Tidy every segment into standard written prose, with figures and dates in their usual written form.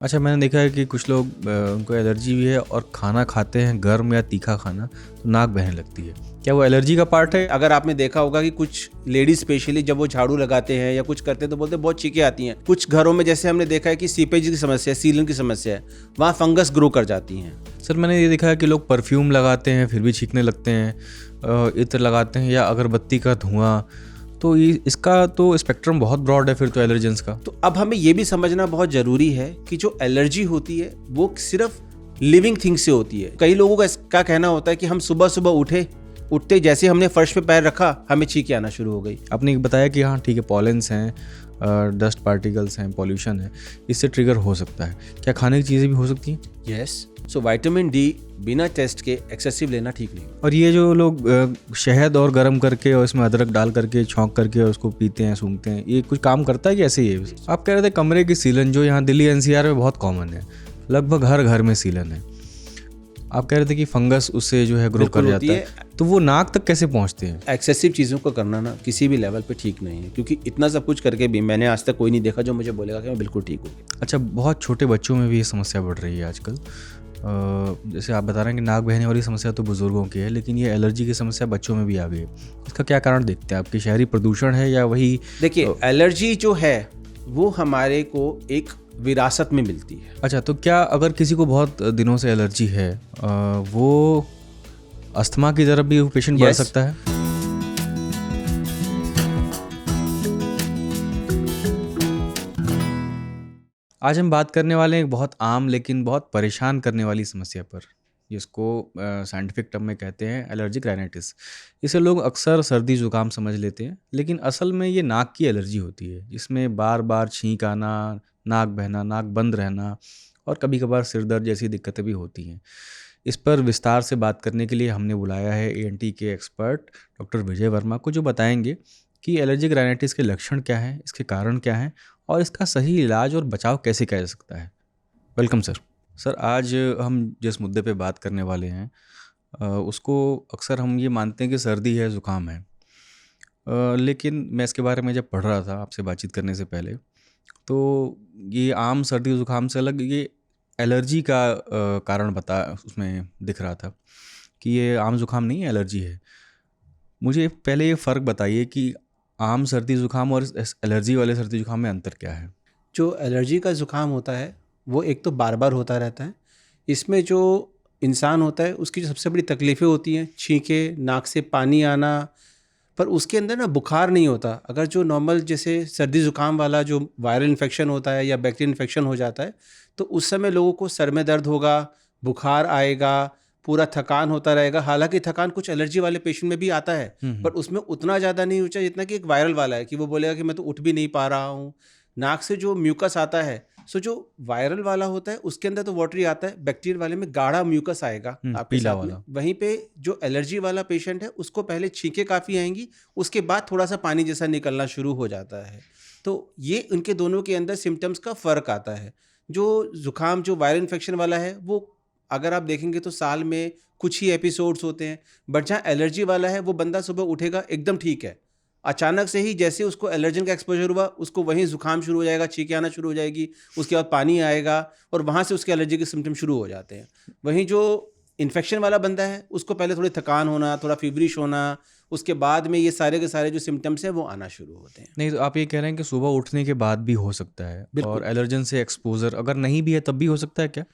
अच्छा, मैंने देखा है कि कुछ लोग उनको एलर्जी भी है और खाना खाते हैं गर्म या तीखा खाना तो नाक बहने लगती है। क्या वो एलर्जी का पार्ट है? अगर आपने देखा होगा कि कुछ लेडीज स्पेशली जब वो झाड़ू लगाते हैं या कुछ करते हैं तो बोलते हैं बहुत चीखें आती हैं। कुछ घरों में जैसे हमने देखा है कि सीपेज की समस्या है, सीलन की समस्या है, वहाँ फंगस ग्रो कर जाती हैं। सर, मैंने ये देखा है कि लोग परफ्यूम लगाते हैं फिर भी छींकने लगते हैं, इत्र लगाते हैं या अगरबत्ती का धुआं, तो इसका तो स्पेक्ट्रम बहुत ब्रॉड है फिर तो एलर्जेंस का। तो अब हमें ये भी समझना बहुत ज़रूरी है कि जो एलर्जी होती है वो सिर्फ लिविंग थिंग से होती है। कई लोगों का इसका कहना होता है कि हम सुबह सुबह उठते जैसे हमने फर्श पे पैर रखा हमें छींकें आना शुरू हो गई। आपने बताया कि हाँ ठीक है, पॉलेंस हैं, डस्ट पार्टिकल्स हैं, पॉल्यूशन है, इससे ट्रिगर हो सकता है। क्या खाने की चीज़ें भी हो सकती हैं? यस, सो विटामिन डी बिना टेस्ट के एक्सेसिव लेना ठीक नहीं। और ये जो लोग शहद और गर्म करके और इसमें अदरक डाल करके छौंक करके और उसको पीते हैं, सूंघते हैं, ये कुछ काम करता है कि ऐसे ही है? आप कह रहे थे कमरे की सीलन जो यहाँ दिल्ली एनसीआर में बहुत कॉमन है, लगभग हर घर में सीलन है। आप कह रहे थे कि फंगस उससे जो है ग्रो कर जाता है, तो वो नाक तक कैसे पहुँचते हैं? एक्सेसिव चीज़ों को करना ना किसी भी लेवल पे ठीक नहीं है, क्योंकि इतना सब कुछ करके भी मैंने आज तक कोई नहीं देखा जो मुझे बोलेगा कि मैं बिल्कुल ठीक हूँ। अच्छा, बहुत छोटे बच्चों में भी ये समस्या बढ़ रही है आजकल। जैसे आप बता रहे हैं कि नाक बहने वाली समस्या तो बुजुर्गों की है, लेकिन ये एलर्जी की समस्या बच्चों में भी आ गई है। इसका क्या कारण देखते हैं? आपकी शहरी प्रदूषण है या वही? देखिए, एलर्जी जो है वो हमारे को एक विरासत में मिलती है। अच्छा, तो क्या अगर किसी को बहुत दिनों से एलर्जी है, वो अस्थमा की तरफ भी पेशेंट बढ़ सकता है? आज हम बात करने वाले हैं एक बहुत आम लेकिन बहुत परेशान करने वाली समस्या पर, जिसको साइंटिफिक टर्म में कहते हैं एलर्जिक राइनाइटिस। इसे लोग अक्सर सर्दी ज़ुकाम समझ लेते हैं, लेकिन असल में ये नाक की एलर्जी होती है, जिसमें बार बार छींक आना, नाक बहना, नाक बंद रहना और कभी कभार सिर दर्द जैसी दिक्कतें भी होती हैं। इस पर विस्तार से बात करने के लिए हमने बुलाया है एएनटी के एक्सपर्ट डॉक्टर विजय वर्मा को, जो बताएंगे कि एलर्जिक राइनाइटिस के लक्षण क्या हैं, इसके कारण क्या हैं और इसका सही इलाज और बचाव कैसे किया जा सकता है। Welcome sir. सर, आज हम जिस मुद्दे पे बात करने वाले हैं उसको अक्सर हम ये मानते हैं कि सर्दी है, ज़ुकाम है, लेकिन मैं इसके बारे में जब पढ़ रहा था आपसे बातचीत करने से पहले, तो ये आम सर्दी ज़ुकाम से अलग ये एलर्जी का कारण उसमें दिख रहा था कि ये आम ज़ुकाम नहीं है, एलर्जी है। मुझे पहले ये फ़र्क बताइए कि आम सर्दी ज़ुकाम और इस एलर्जी वाले सर्दी ज़ुकाम में अंतर क्या है? जो एलर्जी का ज़ुकाम होता है वो एक तो बार बार होता रहता है। इसमें जो इंसान होता है उसकी जो सबसे बड़ी तकलीफ़ें होती हैं, छींके, नाक से पानी आना, पर उसके अंदर ना बुखार नहीं होता। अगर जो नॉर्मल जैसे सर्दी ज़ुकाम वाला जो वायरल इन्फेक्शन होता है या बैक्टीरियल इन्फेक्शन हो जाता है तो उस समय लोगों को सर में दर्द होगा, बुखार आएगा, पूरा थकान होता रहेगा। हालांकि थकान कुछ एलर्जी वाले पेशेंट में भी आता है, पर उसमें उतना ज़्यादा नहीं होता जितना कि एक वायरल वाला है, कि वो बोलेगा कि मैं तो उठ भी नहीं पा रहा हूँ। नाक से जो म्यूकस आता है, सो जो वायरल वाला होता है उसके अंदर तो वाटरी आता है, बैक्टीरियल वाले में गाढ़ा म्यूकस आएगा आपके पीला साथ में। वाला। वहीं पे जो एलर्जी वाला पेशेंट है उसको पहले छींके काफ़ी आएंगी, उसके बाद थोड़ा सा पानी जैसा निकलना शुरू हो जाता है। तो ये उनके दोनों के अंदर सिम्टम्स का फ़र्क आता है। जो ज़ुकाम जो वायरल इन्फेक्शन वाला है वो अगर आप देखेंगे तो साल में कुछ ही एपिसोड्स होते हैं, बट जहाँ एलर्जी वाला है वो बंदा सुबह उठेगा एकदम ठीक है, अचानक से ही जैसे उसको एलर्जन का एक्सपोजर हुआ उसको वहीं जुकाम शुरू हो जाएगा, छींकें आना शुरू हो जाएगी, उसके बाद पानी आएगा और वहाँ से उसके एलर्जी के सिम्टम शुरू हो जाते हैं। वहीं जो इन्फेक्शन वाला बंदा है उसको पहले थोड़ी थकान होना, थोड़ा फीवरिश होना, उसके बाद में ये सारे के सारे जो सिम्टम्स हैं वो आना शुरू होते हैं। नहीं, तो आप ये कह रहे हैं कि सुबह उठने के बाद भी हो सकता है, और एलर्जन से एक्सपोजर अगर नहीं भी है तब भी हो सकता है क्या?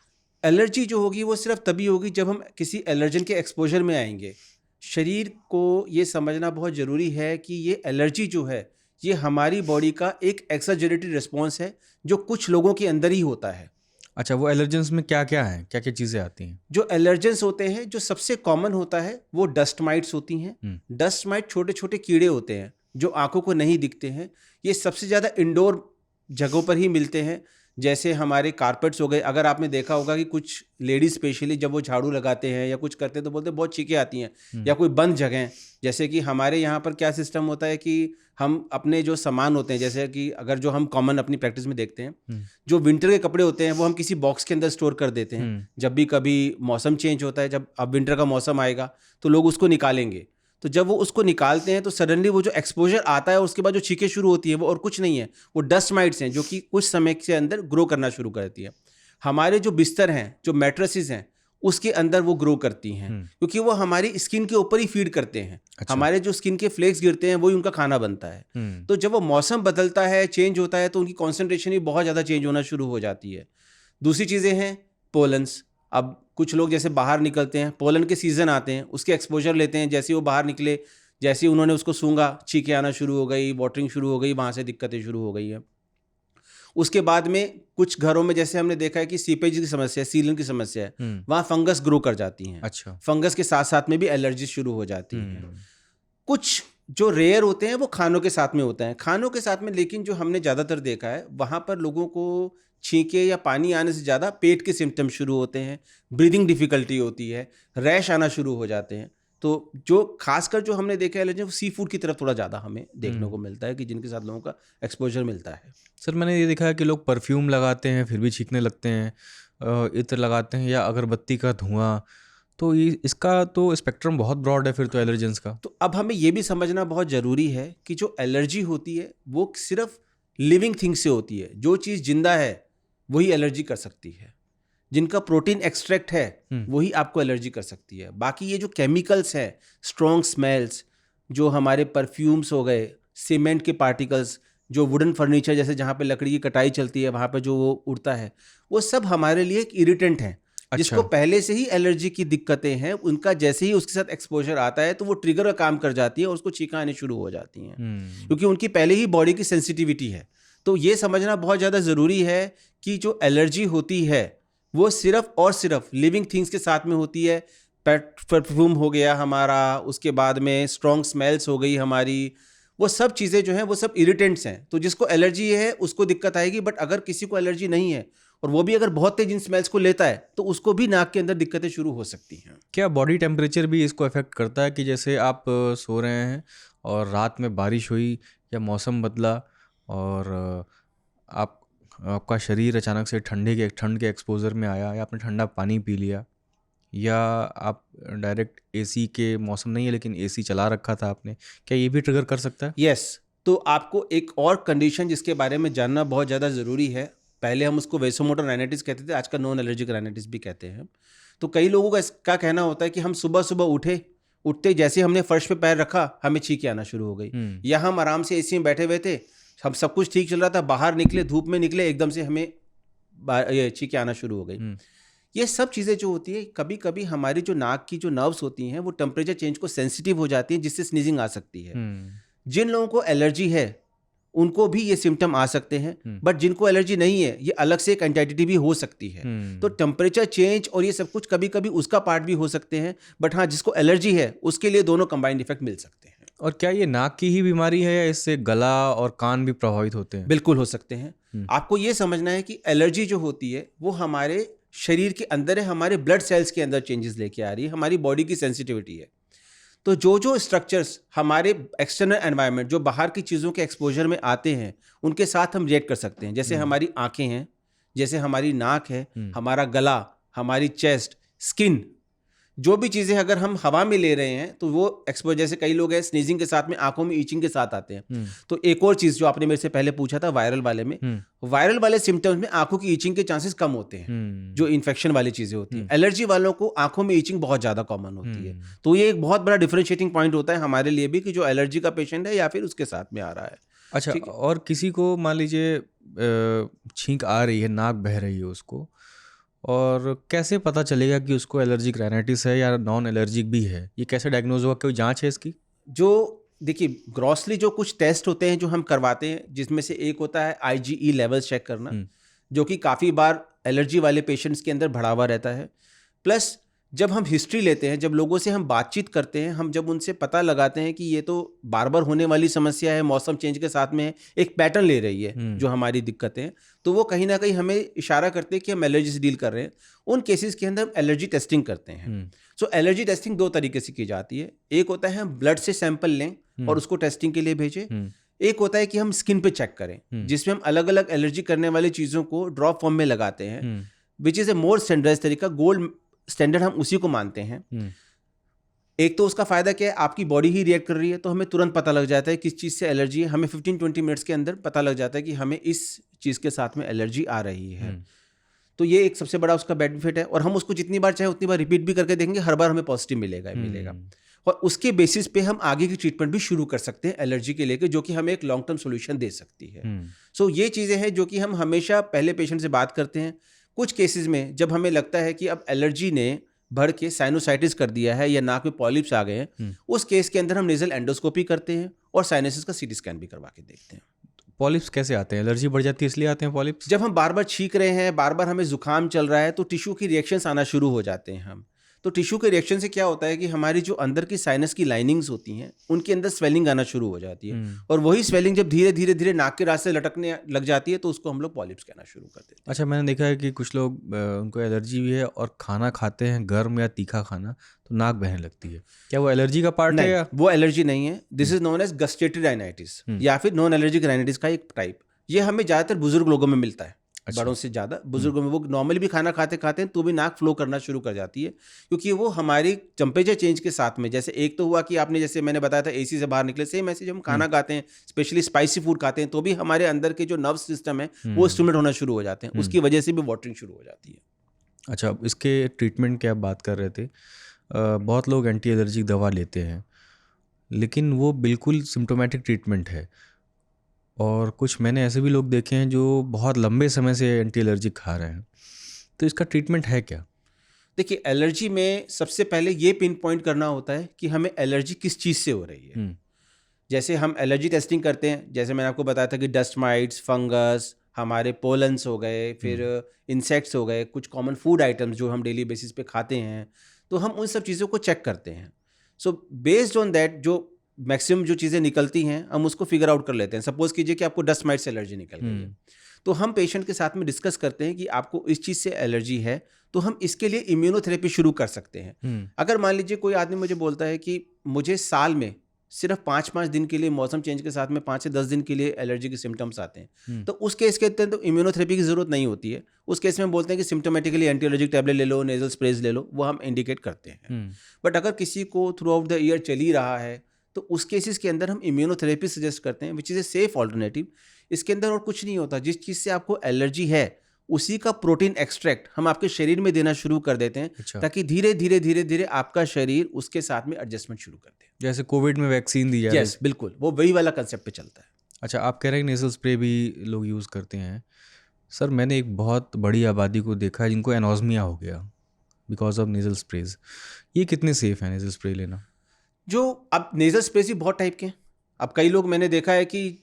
एलर्जी जो होगी वो सिर्फ तभी होगी जब हम किसी एलर्जन के एक्सपोजर में आएंगे। शरीर को ये समझना बहुत ज़रूरी है कि ये एलर्जी जो है ये हमारी बॉडी का एक एक्सजरेटरी रिस्पॉन्स है जो कुछ लोगों के अंदर ही होता है। अच्छा, वो एलर्जेंस में क्या क्या है, क्या क्या चीज़ें आती हैं? जो एलर्जेंस होते हैं, जो सबसे कॉमन होता है वो डस्ट माइट्स होती हैं। डस्ट माइट छोटे छोटे कीड़े होते हैं जो आंखों को नहीं दिखते हैं। ये सबसे ज़्यादा इंडोर जगहों पर ही मिलते हैं, जैसे हमारे कारपेट्स हो गए। अगर आपने देखा होगा कि कुछ लेडीज स्पेशली जब वो झाड़ू लगाते हैं या कुछ करते हैं तो बोलते हैं बहुत चीखें आती हैं। या कोई बंद जगह, जैसे कि हमारे यहाँ पर क्या सिस्टम होता है कि हम अपने जो सामान होते हैं, जैसे कि अगर जो हम कॉमन अपनी प्रैक्टिस में देखते हैं, जो विंटर के कपड़े होते हैं वो हम किसी बॉक्स के अंदर स्टोर कर देते हैं। जब भी कभी मौसम चेंज होता है, जब अब विंटर का मौसम आएगा तो लोग उसको निकालेंगे, तो जब वो उसको निकालते हैं तो सडनली वो जो एक्सपोजर आता है उसके बाद जो छींकें शुरू होती है वो और कुछ नहीं है, वो डस्ट माइट्स हैं जो कि कुछ समय के अंदर ग्रो करना शुरू करती है। हमारे जो बिस्तर हैं, जो मैट्रेसेस हैं, उसके अंदर वो ग्रो करती हैं, क्योंकि वो हमारी स्किन के ऊपर ही फीड करते हैं। अच्छा। हमारे जो स्किन के फ्लेक्स गिरते हैं वही उनका खाना बनता है। तो जब वो मौसम बदलता है, चेंज होता है, तो उनकी कॉन्सेंट्रेशन ही बहुत ज़्यादा चेंज होना शुरू हो जाती है। दूसरी चीज़ें हैं पोलन्स। अब कुछ लोग जैसे बाहर निकलते हैं, पोलन के सीज़न आते हैं, उसके एक्सपोजर लेते हैं, जैसे वो बाहर निकले, जैसे उन्होंने उसको सूंघा, छींकें आना शुरू हो गई, वाटरिंग शुरू हो गई, वहाँ से दिक्कतें शुरू हो गई है। उसके बाद में कुछ घरों में जैसे हमने देखा है कि सीपेज की समस्या है, सीलन की समस्या है, वहाँ फंगस ग्रो कर जाती हैं। अच्छा। फंगस के साथ साथ में भी एलर्जी शुरू हो जाती है। कुछ जो रेयर होते हैं वो खानों के साथ में होता है, खानों के साथ में, लेकिन जो हमने ज़्यादातर देखा है वहाँ पर लोगों को छींके या पानी आने से ज़्यादा पेट के सिम्टम शुरू होते हैं, ब्रीदिंग डिफ़िकल्टी होती है, रैश आना शुरू हो जाते हैं। तो जो खासकर जो हमने देखा है वो सी फूड की तरफ थोड़ा ज़्यादा हमें देखने को मिलता है कि जिनके साथ लोगों का एक्सपोजर मिलता है। सर मैंने ये देखा है कि लोग परफ्यूम लगाते हैं फिर भी छींकने लगते हैं, इत्र लगाते हैं या अगरबत्ती का धुआं, तो ये इसका तो स्पेक्ट्रम बहुत ब्रॉड है फिर तो एलर्जेंस का। तो अब हमें ये भी समझना बहुत ज़रूरी है कि जो एलर्जी होती है वो सिर्फ लिविंग थिंग से होती है। जो चीज़ जिंदा है वही एलर्जी कर सकती है, जिनका प्रोटीन एक्सट्रैक्ट है वही आपको एलर्जी कर सकती है। बाकी ये जो केमिकल्स हैं, स्ट्रॉन्ग स्मेल्स, जो हमारे परफ्यूम्स हो गए, सीमेंट के पार्टिकल्स, जो वुडन फर्नीचर जैसे जहाँ पे लकड़ी की कटाई चलती है वहाँ पे जो वो उड़ता है, वो सब हमारे लिए एक इरिटेंट है। अच्छा। जिसको पहले से ही एलर्जी की दिक्कतें हैं, उनका जैसे ही उसके साथ एक्सपोजर आता है तो वो ट्रिगर का काम कर जाती है और उसको छींकें आने शुरू हो जाती हैं, क्योंकि उनकी पहले ही बॉडी की सेंसिटिविटी है। तो ये समझना बहुत ज़्यादा ज़रूरी है कि जो एलर्जी होती है वो सिर्फ और सिर्फ लिविंग थिंग्स के साथ में होती है। परफ्यूम हो गया हमारा, उसके बाद में स्ट्रॉन्ग स्मेल्स हो गई हमारी, वो सब चीज़ें जो हैं वो सब इरिटेंट्स हैं। तो जिसको एलर्जी है उसको दिक्कत आएगी, बट अगर किसी को एलर्जी नहीं है और वो भी अगर बहुत तेज इन स्मेल्स को लेता है तो उसको भी नाक के अंदर दिक्कतें शुरू हो सकती हैं। क्या बॉडी टेम्परेचर भी इसको अफेक्ट करता है कि जैसे आप सो रहे हैं और रात में बारिश हुई या मौसम बदला और आपका शरीर अचानक से ठंड के एक्सपोजर में आया, या आपने ठंडा पानी पी लिया, या आप डायरेक्ट एसी के मौसम नहीं है लेकिन एसी चला रखा था आपने, क्या ये भी ट्रिगर कर सकता है? यस। तो आपको एक और कंडीशन जिसके बारे में जानना बहुत ज़्यादा ज़रूरी है। पहले हम उसको वेसोमोटर राइनाइटिस कहते थे, आजकल नॉन एलर्जिक राइनाइटिस भी कहते हैं। तो कई लोगों का इसका कहना होता है कि हम सुबह सुबह उठते जैसे हमने फर्श पे पैर रखा हमें छींकें आना शुरू हो गई, या हम आराम से एसी में बैठे हुए थे, हम सब कुछ ठीक चल रहा था, बाहर निकले, धूप में निकले, एकदम से हमें ये छींकें आना शुरू हो गई। ये सब चीज़ें जो होती है, कभी कभी हमारी जो नाक की जो नर्व्स होती हैं वो टेम्परेचर चेंज को सेंसिटिव हो जाती हैं, जिससे स्नीजिंग आ सकती है। जिन लोगों को एलर्जी है उनको भी ये सिम्टम आ सकते हैं, बट जिनको एलर्जी नहीं है ये अलग से एक एंटाइटी भी हो सकती है। तो टेम्परेचर चेंज और ये सब कुछ कभी कभी उसका पार्ट भी हो सकते हैं, बट हाँ जिसको एलर्जी है उसके लिए दोनों कंबाइंड इफेक्ट मिल सकते हैं। और क्या ये नाक की ही बीमारी है या इससे गला और कान भी प्रभावित होते हैं? बिल्कुल हो सकते हैं। आपको ये समझना है कि एलर्जी जो होती है वो हमारे शरीर के अंदर है, हमारे ब्लड सेल्स के अंदर चेंजेस लेके आ रही है, हमारी बॉडी की सेंसिटिविटी है। तो जो स्ट्रक्चर्स हमारे एक्सटर्नल एनवायरनमेंट, जो बाहर की चीज़ों के एक्सपोजर में आते हैं, उनके साथ हम रिएक्ट कर सकते हैं। जैसे हमारी आंखें हैं, जैसे हमारी नाक है, हमारा गला, हमारी चेस्ट, स्किन, जो भी चीज़ें अगर हम हवा में ले रहे हैं तो वो एक्सपोजर, जैसे कई लोग हैं स्नीजिंग के साथ में आंखों में ईचिंग के साथ आते हैं। तो एक और चीज़ जो आपने मेरे से पहले पूछा था वायरल वाले में, वायरल वाले सिम्टम्स में आंखों की ईचिंग के चांसेस कम होते हैं, जो इन्फेक्शन वाली चीज़ें होती हैं। एलर्जी वालों को आंखों में ईचिंग बहुत ज़्यादा कॉमन होती है। तो ये एक बहुत बड़ा डिफरेंशिएटिंग पॉइंट होता है हमारे लिए भी कि जो एलर्जी का पेशेंट है या फिर उसके साथ में आ रहा है। अच्छा, और किसी को मान लीजिए छींक आ रही है, नाक बह रही है उसको, और कैसे पता चलेगा कि उसको एलर्जिक राइनाइटिस है या नॉन एलर्जिक भी है? ये कैसे डायग्नोज होगा? कोई जांच है इसकी? जो देखिए ग्रॉसली जो कुछ टेस्ट होते हैं जो हम करवाते हैं, जिसमें से एक होता है IgE लेवल्स चेक करना, जो कि काफ़ी बार एलर्जी वाले पेशेंट्स के अंदर बढ़ा हुआ रहता है। प्लस जब हम हिस्ट्री लेते हैं, जब लोगों से हम बातचीत करते हैं, हम जब उनसे पता लगाते हैं कि ये तो बार बार होने वाली समस्या है, मौसम चेंज के साथ में एक पैटर्न ले रही है जो हमारी दिक्कतें हैं, तो वो कहीं ना कहीं हमें इशारा करते हैं कि हम एलर्जी से डील कर रहे हैं। उन केसेस के अंदर हम एलर्जी टेस्टिंग करते हैं। सो एलर्जी टेस्टिंग 2 तरीके से की जाती है। एक होता है हम ब्लड से सैंपल लें और उसको टेस्टिंग के लिए भेजें। एक होता है कि हम स्किन पे चेक करें, जिसमें हम अलग अलग एलर्जी करने वाली चीज़ों को ड्रॉप फॉर्म में लगाते हैं, which is a more standard तरीका, गोल्ड स्टैंडर्ड हम उसी को मानते हैं। एक तो उसका फ़ायदा क्या है, आपकी बॉडी ही रिएक्ट कर रही है तो हमें तुरंत पता लग जाता है किस चीज़ से एलर्जी है। हमें 15-20 मिनट्स के अंदर पता लग जाता है कि हमें इस चीज़ के साथ में एलर्जी आ रही है। तो ये एक सबसे बड़ा उसका बेनिफिट है, और हम उसको जितनी बार चाहे उतनी बार रिपीट भी करके देखेंगे, हर बार हमें पॉजिटिव मिलेगा ही मिलेगा। और उसके बेसिस पे हम आगे की ट्रीटमेंट भी शुरू कर सकते हैं एलर्जी के लेके, जो कि हमें एक लॉन्ग टर्म सोल्यूशन दे सकती है। सो ये चीज़ें हैं जो कि हम हमेशा पहले पेशेंट से बात करते हैं। कुछ केसेस में जब हमें लगता है कि अब एलर्जी ने बढ़ के साइनोसाइटिस कर दिया है या नाक में पॉलिप्स आ गए हैं, उस केस के अंदर हम नेजल एंडोस्कोपी करते हैं और साइनसिस का सीटी स्कैन भी करवा के देखते हैं। पॉलिप्स कैसे आते हैं? एलर्जी बढ़ जाती है इसलिए आते हैं पॉलिप्स? जब हम बार बार छींक रहे हैं, बार बार हमें जुकाम चल रहा है, तो टिश्यू की रिएक्शंस आना शुरू हो जाते हैं हम। तो टिश्यू के रिएक्शन से क्या होता है कि हमारी जो अंदर की साइनस की लाइनिंग्स होती हैं उनके अंदर स्वेलिंग आना शुरू हो जाती है, और वही स्वेलिंग जब धीरे धीरे धीरे नाक के रास्ते लटकने लग जाती है तो उसको हम लोग पॉलिप्स कहना शुरू कर देते हैं। अच्छा, मैंने देखा है कि कुछ लोग उनको एलर्जी भी है और खाना खाते हैं गर्म या तीखा खाना तो नाक बहने लगती है, क्या वो एलर्जी का पार्ट है या? वो एलर्जी नहीं है। This is known as gustatory rhinitis या फिर नॉन एलर्जिक राइनाइटिस का एक टाइप। ये हमें ज़्यादातर बुजुर्ग लोगों में मिलता है। अच्छा। बड़ों से ज़्यादा बुजुर्गों में, वो नॉर्मली भी खाना खाते खाते हैं तो भी नाक फ्लो करना शुरू कर जाती है, क्योंकि वो हमारी टेम्परेचर चेंज के साथ में, जैसे एक तो हुआ कि आपने जैसे मैंने बताया था एसी से बाहर निकले, सेम ऐसे जब हम खाना खाते हैं, स्पेशली स्पाइसी फूड खाते हैं, तो भी हमारे अंदर के जो नर्व सिस्टम है वो स्टिमुलेट होना शुरू हो जाते हैं, उसकी वजह से भी वाटरिंग शुरू हो जाती है। अच्छा, इसके ट्रीटमेंट की आप बात कर रहे थे, बहुत लोग एंटी एलर्जिक दवा लेते हैं लेकिन वो बिल्कुल सिम्टोमेटिक ट्रीटमेंट है, और कुछ मैंने ऐसे भी लोग देखे हैं जो बहुत लंबे समय से एंटी एलर्जिक खा रहे हैं, तो इसका ट्रीटमेंट है क्या? देखिए, एलर्जी में सबसे पहले ये पिन पॉइंट करना होता है कि हमें एलर्जी किस चीज़ से हो रही है। जैसे हम एलर्जी टेस्टिंग करते हैं, जैसे मैंने आपको बताया था कि डस्ट माइट्स, फंगस, हमारे पोलन्स हो गए, फिर इंसेक्ट्स हो गए, कुछ कॉमन फूड आइटम्स जो हम डेली बेसिस पे खाते हैं, तो हम उन सब चीज़ों को चेक करते हैं। सो बेस्ड ऑन दैट जो मैक्सिमम जो चीज़ें निकलती हैं हम उसको फिगर आउट कर लेते हैं। सपोज कीजिए कि आपको डस्ट माइट से एलर्जी निकल गई है, तो हम पेशेंट के साथ में डिस्कस करते हैं कि आपको इस चीज़ से एलर्जी है, तो हम इसके लिए इम्यूनोथेरेपी शुरू कर सकते हैं। अगर मान लीजिए कोई आदमी मुझे बोलता है कि मुझे साल में सिर्फ 5-5 दिन के लिए, मौसम चेंज के साथ में 5 से 10 दिन के लिए एलर्जी के सिम्टम्स आते हैं, तो उस केस के अंदर तो इम्यूनोथेरेपी की जरूरत नहीं होती है। उस केस में हम बोलते हैं कि सिम्टोमेटिकली एंटी एलर्जिक टैबलेट ले लो, नेजल स्प्रेज ले लो, वो हम इंडिकेट करते हैं। बट अगर किसी को थ्रू आउट द ईयर चल ही रहा है, तो उस केसेस के अंदर हम इम्यूनोथेरेपी सजेस्ट करते हैं, which is a safe alternative. इसके अंदर और कुछ नहीं होता, जिस चीज़ से आपको एलर्जी है उसी का प्रोटीन एक्सट्रैक्ट हम आपके शरीर में देना शुरू कर देते हैं। अच्छा। ताकि धीरे धीरे धीरे धीरे आपका शरीर उसके साथ में एडजस्टमेंट शुरू कर दे, जैसे कोविड में वैक्सीन दी जाए। यस, बिल्कुल, वो वही वाला कंसेप्ट पे चलता है। अच्छा, आप कह रहे हैं नेजल स्प्रे भी लोग यूज़ करते हैं। सर, मैंने एक बहुत बड़ी आबादी को देखा है जिनको एनोस्मिया हो गया बिकॉज ऑफ नेजल स्प्रेज। ये कितने सेफ है नेजल स्प्रे लेना? जो अब नेजल स्प्रेज भी बहुत टाइप के हैं। अब कई लोग मैंने देखा है कि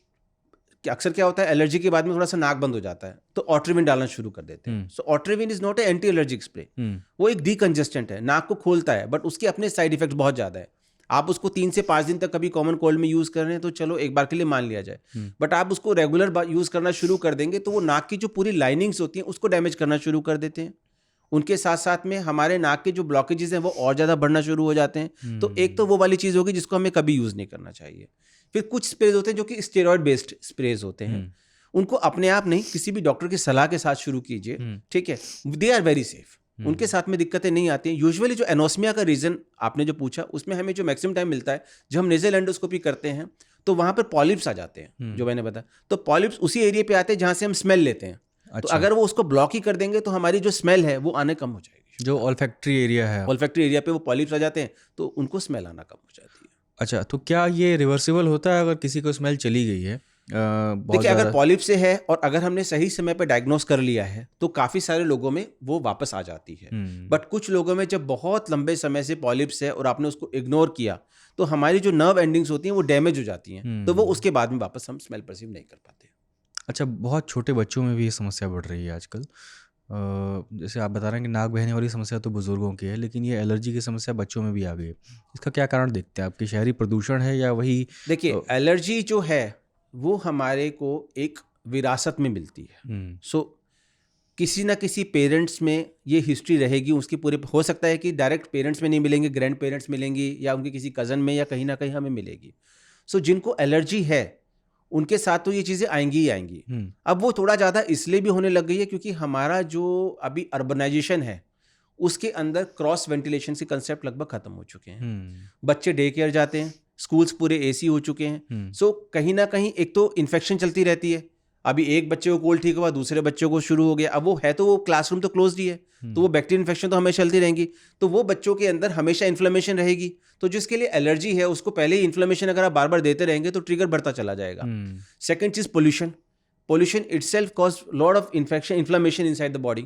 अक्सर क्या होता है, एलर्जी के बाद में थोड़ा सा नाक बंद हो जाता है तो ऑट्रिविन डालना शुरू कर देते हैं। So Otrivin is not a anti allergic spray, वो एक डीकंजेस्टेंट है, नाक को खोलता है, बट उसके अपने साइड इफेक्ट बहुत ज़्यादा है। आप उसको 3 से 5 दिन तक कभी कॉमन कोल्ड में यूज़ कर रहे हैं तो चलो एक बार के लिए मान लिया जाए, बट आप उसको रेगुलर यूज़ करना शुरू कर देंगे तो वो नाक की जो पूरी लाइनिंग्स होती हैं उसको डैमेज करना शुरू कर देते हैं। उनके साथ साथ में हमारे नाक के जो ब्लॉकेजेस हैं वो और ज़्यादा बढ़ना शुरू हो जाते हैं। तो एक तो वो वाली चीज़ होगी जिसको हमें कभी यूज़ नहीं करना चाहिए। फिर कुछ स्प्रेज होते हैं जो कि स्टेरॉयड बेस्ड स्प्रेज होते हैं, उनको अपने आप नहीं, किसी भी डॉक्टर की सलाह के साथ शुरू कीजिए, ठीक है। दे आर वेरी सेफ, उनके साथ में दिक्कतें नहीं आती हैं। यूजुअली जो एनोस्मिया का रीज़न आपने जो पूछा, उसमें हमें जो मैक्सिमम टाइम मिलता है जब हम नेजल एंडोस्कोपी करते हैं तो वहाँ पर पॉलिप्स आ जाते हैं, जो मैंने बताया। तो पॉलिप्स उसी एरिया पे आते हैं जहाँ से हम स्मेल लेते हैं। अच्छा। तो अगर वो उसको ब्लॉक ही कर देंगे तो हमारी जो स्मेल है वो आने कम हो जाएगी। जो ऑल्फैक्टरी एरिया है, ऑल्फैक्टरी एरिया पे वो पॉलिप्स आ जाते हैं तो उनको स्मेल आना कम हो जाती है। अच्छा, तो क्या ये रिवर्सिबल होता है अगर किसी को स्मेल चली गई है? देखिए, अगर पॉलिप से है और अगर हमने सही समय पर डायग्नोस कर लिया है तो काफ़ी सारे लोगों में वो वापस आ जाती है। बट कुछ लोगों में जब बहुत लंबे समय से पॉलिप्स है और आपने उसको इग्नोर किया तो हमारी जो नर्व एंडिंग्स होती हैं वो डैमेज हो जाती हैं, तो वो उसके बाद में वापस हम स्मेल परसीव नहीं कर पाते। अच्छा, बहुत छोटे बच्चों में भी ये समस्या बढ़ रही है आजकल। जैसे आप बता रहे हैं कि नाक बहने वाली समस्या तो बुजुर्गों की है, लेकिन ये एलर्जी की समस्या बच्चों में भी आ गई है। इसका क्या कारण देखते हैं? आपकी शहरी प्रदूषण है या वही? देखिए, एलर्जी जो है वो हमारे को एक विरासत में मिलती है। सो किसी ना किसी पेरेंट्स में ये हिस्ट्री रहेगी उसकी पूरे। हो सकता है कि डायरेक्ट पेरेंट्स में नहीं मिलेंगे, ग्रैंड पेरेंट्स मिलेंगी या उनके किसी कज़न में या कहीं ना कहीं हमें मिलेगी। सो जिनको एलर्जी है उनके साथ तो ये चीज़ें आएंगी ही आएंगी। अब वो थोड़ा ज़्यादा इसलिए भी होने लग गई है क्योंकि हमारा जो अभी अर्बनाइजेशन है उसके अंदर क्रॉस वेंटिलेशन के कंसेप्ट लगभग खत्म हो चुके हैं। बच्चे डे केयर जाते हैं, स्कूल्स पूरे एसी हो चुके हैं। सो कहीं ना कहीं एक तो इन्फेक्शन चलती रहती है, अभी एक बच्चे को कोल्ड ठीक हुआ, दूसरे बच्चों को शुरू हो गया, अब वो है तो वो क्लासरूम तो क्लोज्ड ही है, तो वो बैक्टीरियल इन्फेक्शन तो हमेशा चलती रहेंगी, तो वो बच्चों के अंदर हमेशा इन्फ्लेमेशन रहेगी। तो जिसके लिए एलर्जी है उसको पहले ही इन्फ्लेमेशन अगर आप बार बार देते रहेंगे तो ट्रिगर बढ़ता चला जाएगा। सेकंड चीज pollution itself cause lot of infection inflammation inside the body.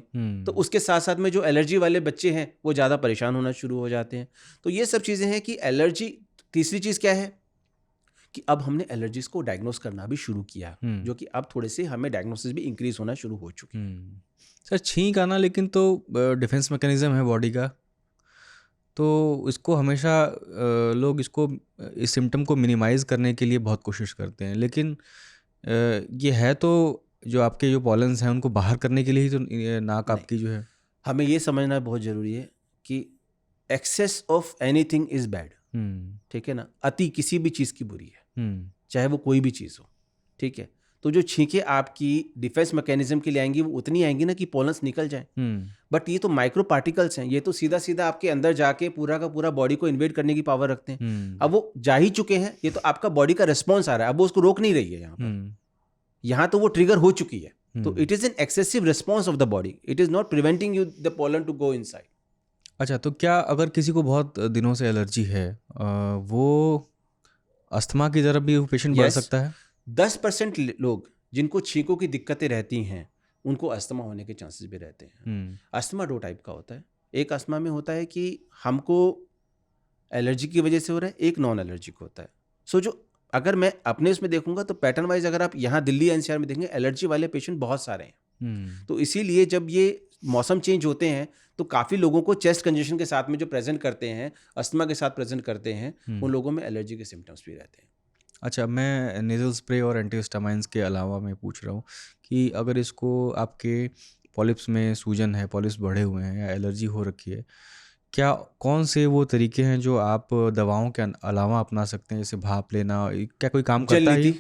तो उसके साथ साथ में जो एलर्जी वाले बच्चे हैं वो ज़्यादा परेशान होना शुरू हो जाते हैं। तो ये सब चीज़ें हैं कि एलर्जी। तीसरी चीज़ क्या है कि अब हमने एलर्जीज को डायग्नोस करना भी शुरू किया, जो कि अब थोड़े से हमें डायग्नोसिस भी इंक्रीज होना शुरू हो चुकी है। सर छींक आना लेकिन तो डिफेंस मैकेनिज्म है बॉडी का, तो इसको हमेशा लोग इसको इस सिम्टम को मिनिमाइज़ करने के लिए बहुत कोशिश करते हैं, लेकिन ये है तो जो आपके जो पॉलन्स हैं उनको बाहर करने के लिए ही तो नाक आपकी जो है। हमें ये समझना बहुत ज़रूरी है कि excess of anything is bad, ठीक है ना। अति किसी भी चीज़ की बुरी है, चाहे वो कोई भी चीज़ हो, ठीक है। तो जो छींकें आपकी डिफेंस मैकेनिज्म के लिए आएंगी वो उतनी आएंगी ना कि पॉलन्स निकल जाए, बट ये तो माइक्रो पार्टिकल्स हैं, ये तो सीधा सीधा आपके अंदर जाके पूरा का पूरा बॉडी को इन्वेड करने की पावर रखते हैं। अब वो जा ही चुके हैं, ये तो आपका बॉडी का रिस्पॉन्स आ रहा है, अब वो उसको रोक नहीं रही है। यहाँ तो वो ट्रिगर हो चुकी है, तो it is an excessive response of the body, it is not preventing you the pollen to go inside. अच्छा, तो क्या अगर किसी को बहुत दिनों से एलर्जी है वो अस्थमा की तरफ भी पेशेंट बढ़ सकता है? 10% लोग जिनको छींकों की दिक्कतें रहती हैं उनको अस्थमा होने के चांसेस भी रहते हैं। अस्थमा 2 टाइप का होता है, एक अस्थमा में होता है कि हमको एलर्जी की वजह से हो रहा है, एक नॉन एलर्जिक होता है। सो जो अगर मैं अपने उसमें देखूंगा तो पैटर्न वाइज अगर आप यहाँ दिल्ली एनसीआर में देखेंगे एलर्जी वाले पेशेंट बहुत सारे हैं। तो इसीलिए जब ये मौसम चेंज होते हैं तो काफ़ी लोगों को चेस्ट कंजेशन के साथ में जो प्रेजेंट करते हैं, अस्थमा के साथ प्रेजेंट करते हैं, उन लोगों में एलर्जी के सिम्टम्स भी रहते हैं। अच्छा, मैं नेज़ल स्प्रे और एंटीहिस्टामाइंस के अलावा मैं पूछ रहा हूँ कि अगर इसको आपके पॉलिप्स में सूजन है, पॉलिप्स बढ़े हुए हैं या एलर्जी हो रखी है, क्या कौन से वो तरीके हैं जो आप दवाओं के अलावा अपना सकते हैं, जैसे भाप लेना, क्या कोई काम करता है?